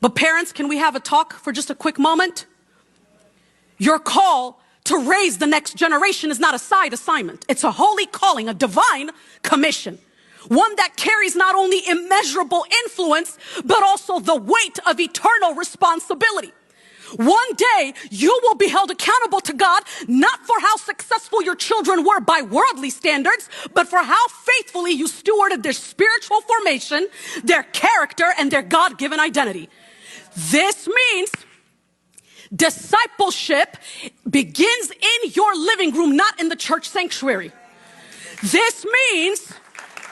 But parents, can we have a talk for just a quick moment? Your call to raise the next generation is not a side assignment. It's a holy calling, a divine commission. One that carries not only immeasurable influence, but also the weight of eternal responsibility. One day, you will be held accountable to God, not for how successful your children were by worldly standards, but for how faithfully you stewarded their spiritual formation, their character, and their God-given identity. This means discipleship begins in your living room, not in the church sanctuary. This means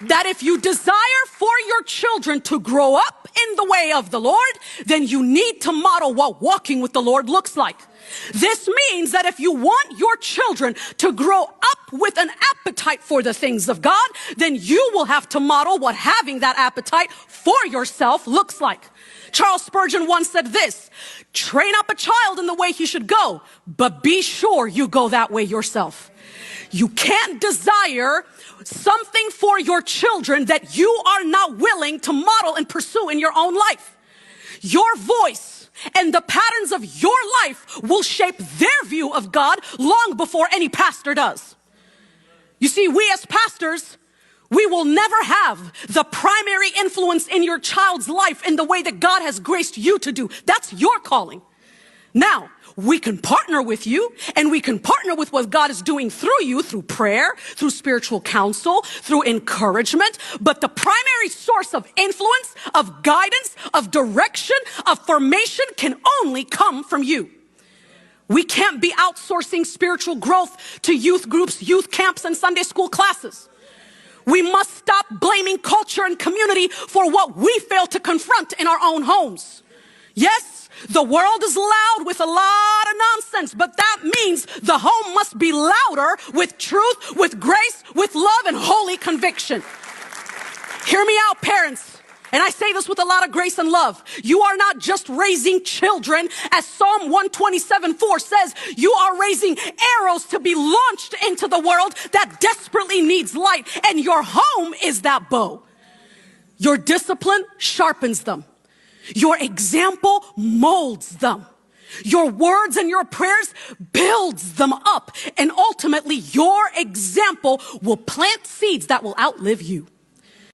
that if you desire for your children to grow up in the way of the Lord, then you need to model what walking with the Lord looks like. This means that if you want your children to grow up with an appetite for the things of God, then you will have to model what having that appetite for yourself looks like. Charles Spurgeon once said this: train up a child in the way he should go, but be sure you go that way yourself. You can't desire something for your children that you are not willing to model and pursue in your own life. Your voice and the patterns of your life will shape their view of God long before any pastor does. You see, we as pastors, we will never have the primary influence in your child's life in the way that God has graced you to do. That's your calling. Now, we can partner with you, and we can partner with what God is doing through you, through prayer, through spiritual counsel, through encouragement. But the primary source of influence, of guidance, of direction, of formation can only come from you. We can't be outsourcing spiritual growth to youth groups, youth camps, and Sunday school classes. We must stop blaming culture and community for what we fail to confront in our own homes. Yes, the world is loud with a lot of nonsense, but that means the home must be louder with truth, with grace, with love, and holy conviction. Hear me out, parents. And I say this with a lot of grace and love. You are not just raising children, as Psalm 127:4 says. You are raising arrows to be launched into the world that desperately needs light. And your home is that bow. Your discipline sharpens them. Your example molds them. Your words and your prayers builds them up. And ultimately, your example will plant seeds that will outlive you.